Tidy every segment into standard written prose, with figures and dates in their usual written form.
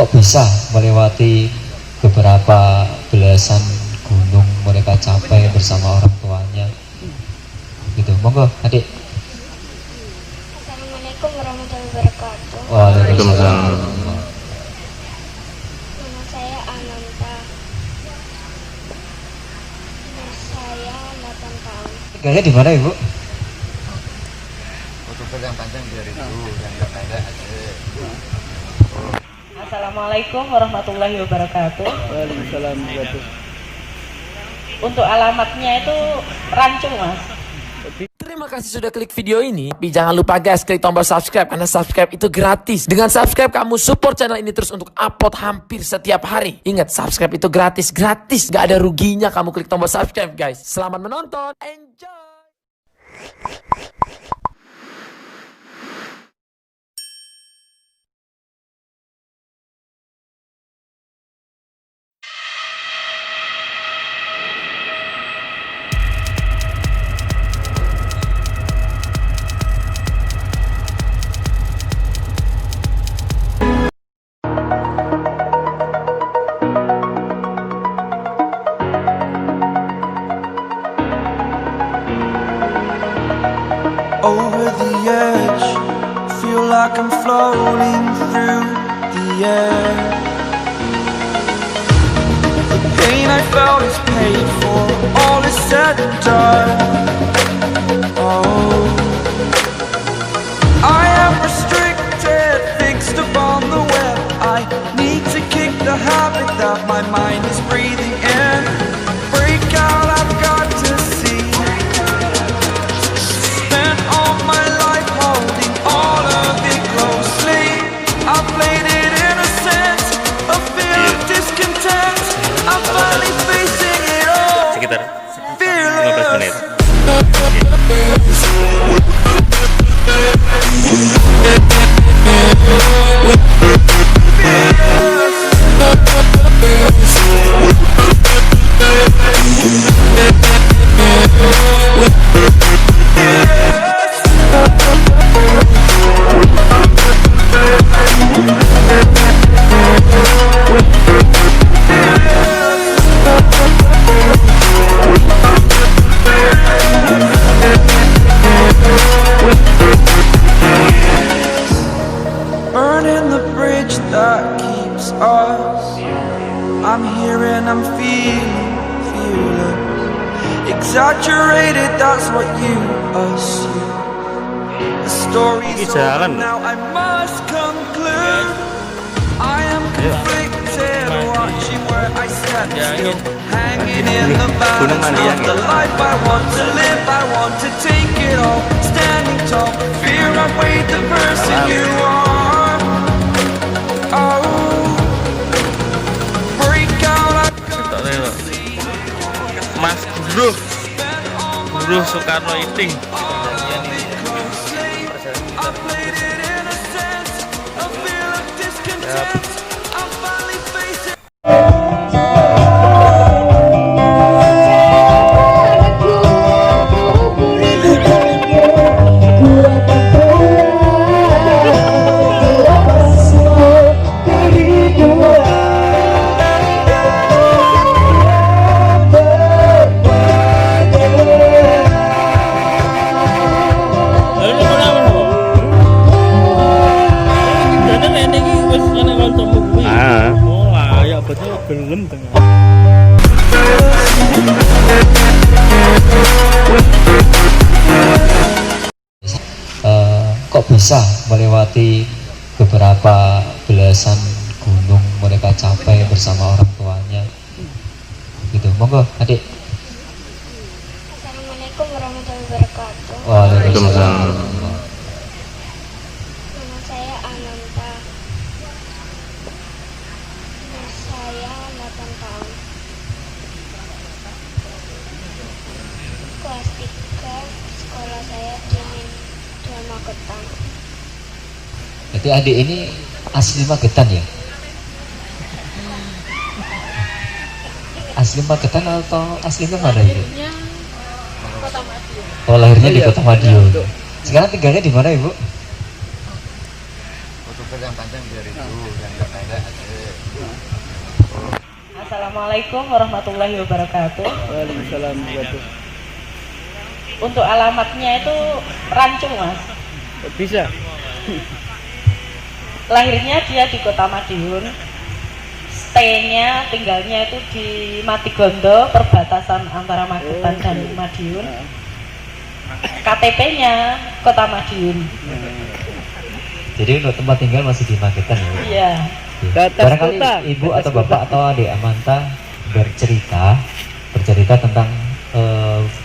kok bisa melewati beberapa belasan gunung mereka capai bersama orang tuanya gitu. Monggo adik. Assalamualaikum warahmatullahi wabarakatuh. Waalaikumsalam. Nama saya Ananta. Umur saya 8 tahun. Tinggalnya di mana Ibu? Foto yang panjang biar itu, yang enggak pendek aja. Assalamualaikum warahmatullahi wabarakatuh. Waalaikumsalam warahmatullahi. Untuk alamatnya itu Rancung, Mas. Terima kasih sudah klik video ini. Tapi jangan lupa guys, klik tombol subscribe karena subscribe itu gratis. Dengan subscribe kamu support channel ini terus untuk upload hampir setiap hari. Ingat, subscribe itu gratis, gak ada ruginya kamu klik tombol subscribe guys. Selamat menonton, enjoy. Over the edge, feel like I'm floating through the air. The pain I felt is paid for, all is said and done. Oh, I am restricted, fixed upon the web. I need to kick the habit that my mind is breathing in. Break out, I've got to see. Spent all my life holding all of it closely. I played it innocent, a feel of discontent. I'm finally facing it all. Sekitar 15 menit. Burning the bridge that keeps us. I'm here and I'm feeling fearless. Exaggerated, that's what you assume. The story's over now, I must conclude. I am conflicted, watching where I stand still, hanging in the balance of the life I want to live. I want to take it all, standing tall. Fear I weighed the person you are. Oh, break out, I've got to see. Mas Guru Soekarno Iting. I played it innocent, a feel of discontent. I'm finally facing. Kok bisa melewati beberapa belasan gunung mereka capai bersama orang tuanya gitu. Monggo adik. Assalamualaikum warahmatullahi wabarakatuh. Waalaikumsalam. Nama saya Ananta. Umur saya 8 tahun. Kelas 3, sekolah saya di Magetan. Jadi adik ini asli Magetan ya? Asli Magetan atau aslinya mana itu? Kota Madiun. Oh, lahirnya di Kota Madiun. Sekarang tinggalnya di mana Ibu? Foto yang panjang biar itu, yang enggak pendek aja. Assalamualaikum warahmatullahi wabarakatuh. Waalaikumsalam warahmatullahi. Untuk alamatnya itu Rancung, Mas. Bisa. Lahirnya dia di Kota Madiun. Stay-nya, tinggalnya itu di Matigondo, perbatasan antara Magetan dan Madiun. KTP-nya Kota Madiun. Jadi untuk tempat tinggal masih di Magetan ya? Iya. Batas Barangkali kota. ibu Batas atau bapak kota. atau adik Amanta bercerita tentang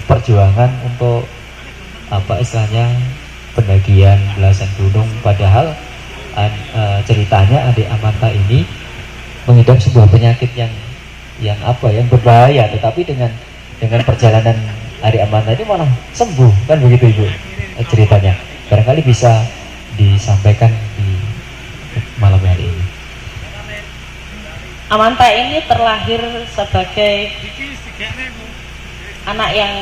perjuangan untuk apa istilahnya pendakian belasan gunung, padahal ceritanya adik Amanta ini mengidap sebuah penyakit yang berbahaya, tetapi dengan perjalanan adik Amanta ini malah sembuh, kan begitu ibu ceritanya. Barangkali bisa disampaikan di malam hari ini. Amanta ini terlahir sebagai anak yang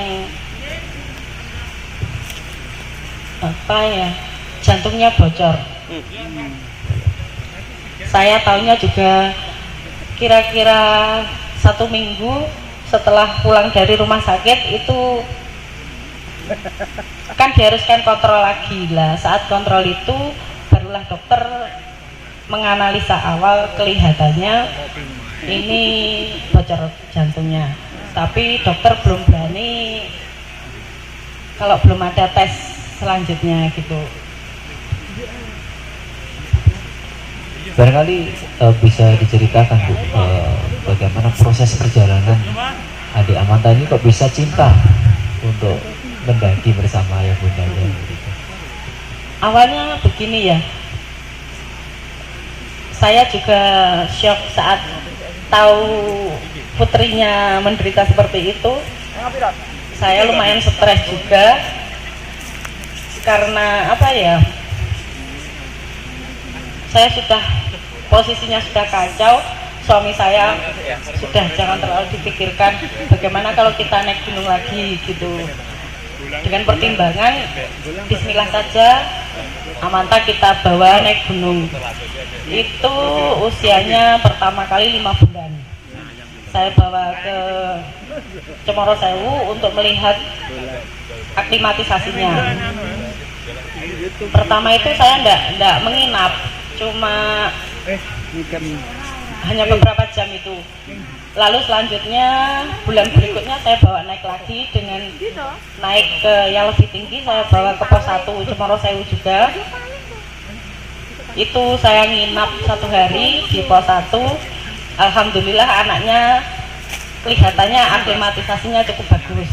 jantungnya bocor. Saya tahunya juga kira-kira 1 minggu setelah pulang dari rumah sakit itu kan diharuskan kontrol lagi lah. Saat kontrol itu barulah dokter menganalisa awal, kelihatannya ini bocor jantungnya, tapi dokter belum berani kalau belum ada tes selanjutnya gitu. Barangkali bisa diceritakan Bu, bagaimana proses perjalanan adik Amanta ini kok bisa cinta untuk mendaki bersama ayah bundanya gitu. Awalnya begini ya, saya juga shock saat tahu putrinya menderita seperti itu. Saya lumayan stres juga karena saya sudah posisinya sudah kacau. Suami saya sudah jangan terlalu dipikirkan, bagaimana kalau kita naik gunung lagi gitu. Dengan pertimbangan bismillah saja, Amanta kita bawa naik gunung. Itu usianya pertama kali 5 bulan. Saya bawa ke Cemoro Sewu untuk melihat aklimatisasinya. Pertama itu saya enggak menginap, cuma hanya beberapa jam itu. Lalu selanjutnya bulan berikutnya saya bawa naik lagi dengan naik ke yang lebih tinggi. Saya bawa ke pos 1 Cemoro Sewu juga. Itu saya nginap 1 hari di pos 1. Alhamdulillah anaknya kelihatannya aklimatisasinya cukup bagus.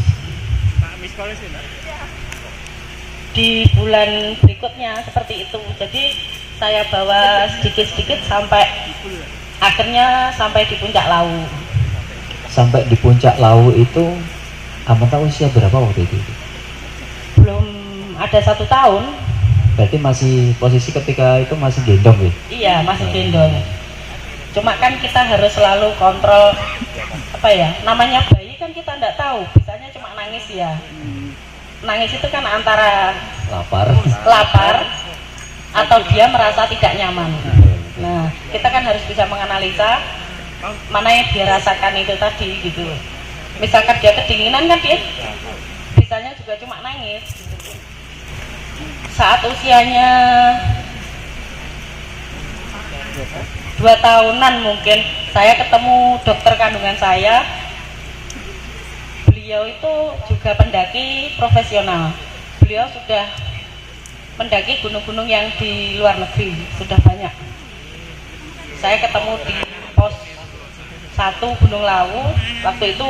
Di bulan berikutnya seperti itu. Jadi saya bawa sedikit-sedikit sampai akhirnya sampai di Puncak Lawu. Sampai di Puncak Lawu itu Amanta usia berapa waktu itu? Belum ada 1 tahun. Berarti masih posisi ketika itu masih gendong ya? Iya, masih gendong. Cuma kan kita harus selalu kontrol namanya bayi kan kita enggak tahu, bisanya cuma nangis ya. Nangis itu kan antara lapar atau dia merasa tidak nyaman. Nah, kita kan harus bisa menganalisa mana yang dia rasakan itu tadi gitu. Misalkan dia kedinginan kan dia bisanya juga cuma nangis. Saat usianya 2 tahunan mungkin, saya ketemu dokter kandungan saya. Beliau itu juga pendaki profesional. Beliau sudah mendaki gunung-gunung yang di luar negeri, sudah banyak. Saya ketemu di pos 1 Gunung Lawu. Waktu itu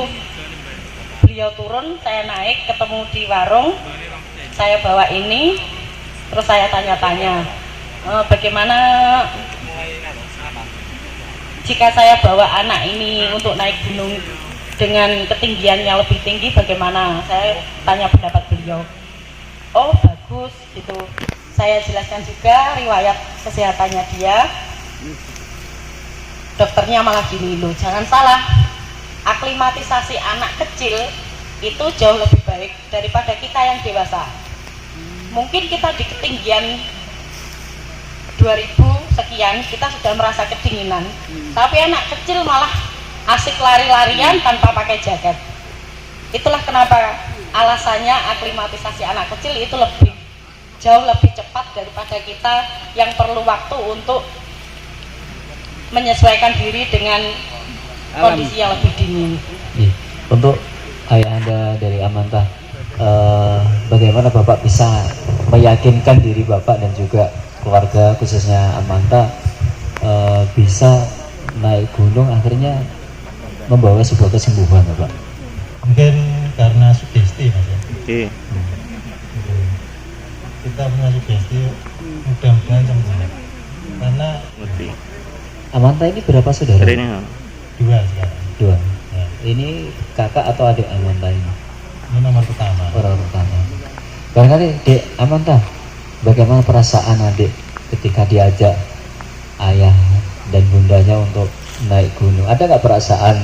beliau turun, saya naik, ketemu di warung. Saya bawa ini, terus saya tanya-tanya, bagaimana jika saya bawa anak ini untuk naik gunung dengan ketinggian yang lebih tinggi, bagaimana? Saya tanya pendapat beliau. Oh bagus, gitu. Saya jelaskan juga riwayat kesehatannya dia. Dokternya malah gini loh, jangan salah, aklimatisasi anak kecil itu jauh lebih baik daripada kita yang dewasa. Mungkin kita di ketinggian 2000 sekian kita sudah merasa kedinginan, tapi anak kecil malah asik lari-larian tanpa pakai jaket. Itulah kenapa alasannya aklimatisasi anak kecil itu jauh lebih cepat daripada kita yang perlu waktu untuk menyesuaikan diri dengan kondisi yang lebih dingin. Untuk ayah Anda dari Amanta, bagaimana Bapak bisa meyakinkan diri Bapak dan juga keluarga khususnya Amanta bisa naik gunung akhirnya membawa sebuah kesembuhan, Bapak? Mungkin karena sugesti, Mas ya. Oke. Kita punya sugesti, mudah-mudahan sembuh. Karena Ngerti. Amanta ini berapa saudara? Ini ya. 2 sekarang. 2. Ya, Ini kakak atau adik Amanta ini? ini nomor pertama. Orang pertama. Barangkali Dek Amanta, bagaimana perasaan adik ketika diajak ayah dan bundanya untuk naik gunung? Ada nggak perasaan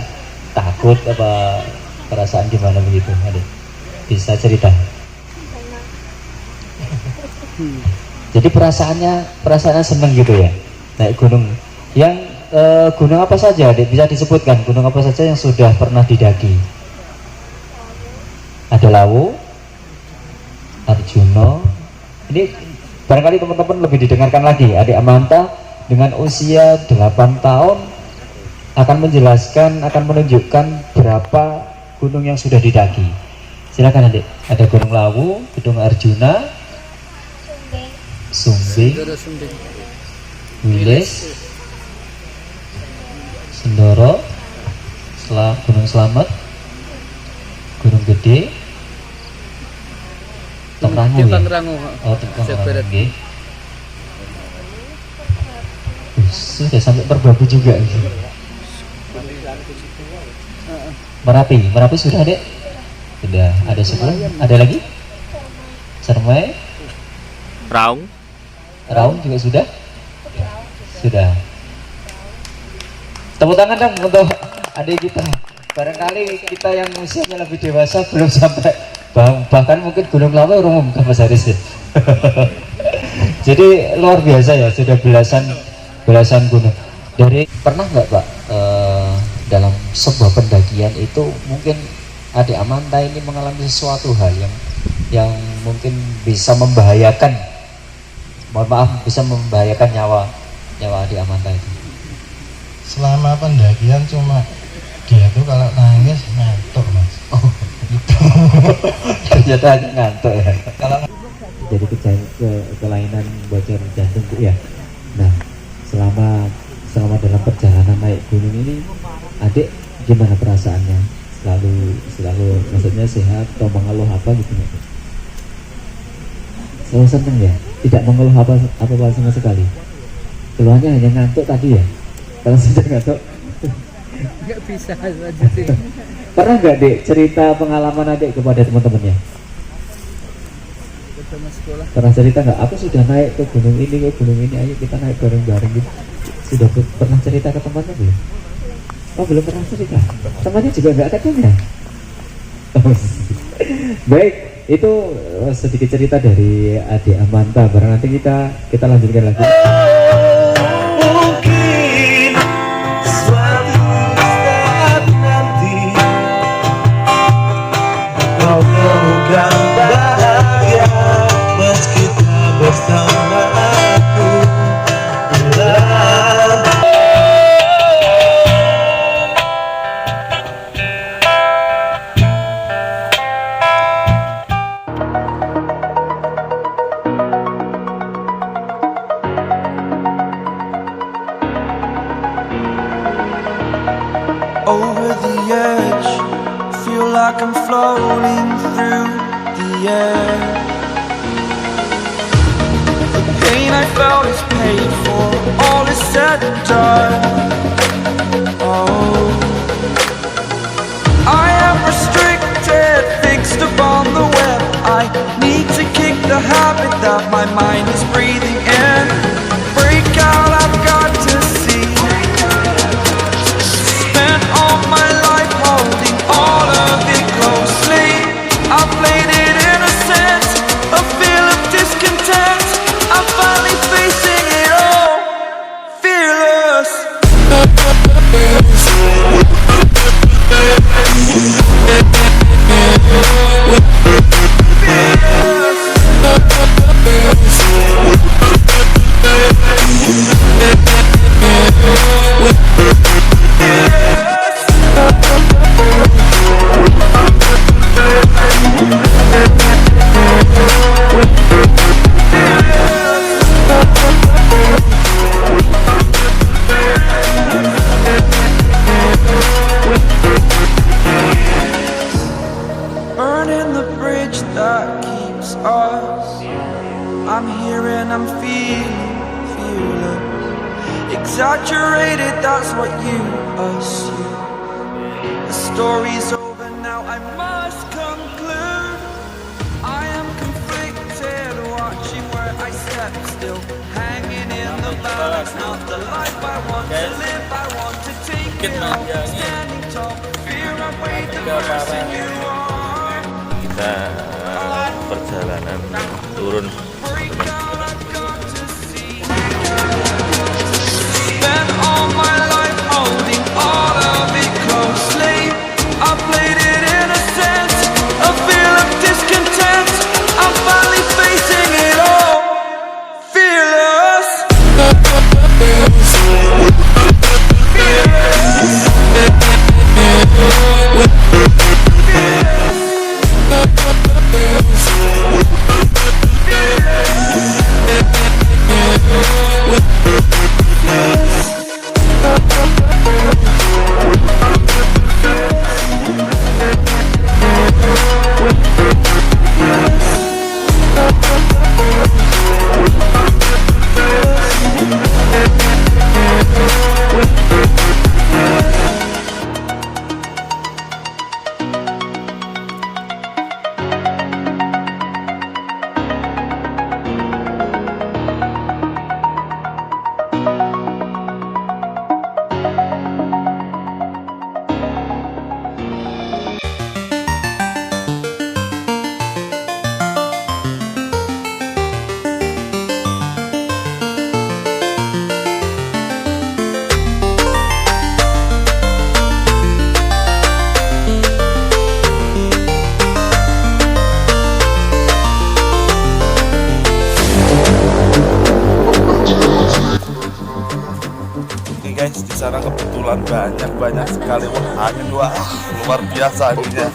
takut apa perasaan gimana begitu, adik? Bisa cerita? Jadi perasaannya seneng gitu ya, naik gunung. Yang gunung apa saja, adik? Bisa disebutkan gunung apa saja yang sudah pernah didaki? Ada Lawu, Arjuno. Ini barangkali teman-teman lebih didengarkan lagi. Adik Amanta dengan usia 8 tahun akan menjelaskan, akan menunjukkan berapa gunung yang sudah didaki. Silakan adik. Ada Gunung Lawu, Gunung Arjuna, Sumbing, Wilis, Sendoro, Gunung Slamet, Gunung Gede, Tengrangu ya? Oh, Tengrangu. Sudah sampai Merbabu juga. Merapi sudah, Dek? Sudah. Ada 10? Ada lagi? Cermai? Raung juga sudah? Sudah. Tepuk tangan dong untuk adik kita. Barangkali kita yang usianya lebih dewasa belum sampai, bahkan mungkin Gunung Lawu umum kan Mas Haris ya. Jadi luar biasa ya, sudah belasan gunung. Dari pernah nggak Pak dalam sebuah pendakian itu mungkin adik Amanta ini mengalami sesuatu hal yang mungkin bisa membahayakan, bisa membahayakan nyawa adik Amanta itu? Selama pendakian cuma dia tuh kalau nangis ngantuk, Mas. Oh, gitu. Ternyata hanya ngantuk ya. Kalau jadi kelainan bocor jantung Bu ya. Nah, selama dalam perjalanan naik gunung ini, adik gimana perasaannya? Selalu maksudnya sehat atau mengeluh apa gitu nggak? Selalu senang ya, tidak mengeluh apa sama sekali. Keluarnya hanya ngantuk tadi ya. Kalau sudah ngantuk Nggak bisa lanjutin. pernah nggak Dek cerita pengalaman adik kepada teman-temannya? Bersama sekolah. Pernah cerita nggak? Aku sudah naik ke gunung ini, ayo kita naik bareng-bareng gitu. Sudah pernah cerita ke temannya belum? Oh, belum pernah cerita. Temannya juga nggak ketemu ya? Baik, itu sedikit cerita dari adik Amanta. Barang nanti kita lanjutkan lagi. Mungkin suatu saat nanti kau temukan bahagia meski tak bersama aku. Over the edge, feel like I'm floating through the air. The pain I felt is paid for, all is said and done. Oh, I am restricted, fixed upon the web. I need to kick the habit that my mind is breathing in. Break out, I've got to see. Spent all my life holding all of it closely. I played it innocent, a feel of discontent. I'm finally facing it all, fearless. that's what you assume. The story's over now, I must conclude. I am conflicted, watching where I step still, hanging in the balance. Not the life I want to live, I want to take it all. Standing tall, fear I weighed the person you are. Kita perjalanan turun. Spent all my life holding all of it closely. I played it innocent, a feel of discontent. I'm finally facing it all, fearless. Oke guys, di sana kebetulan banyak sekali angin, wah luar biasa anginnya.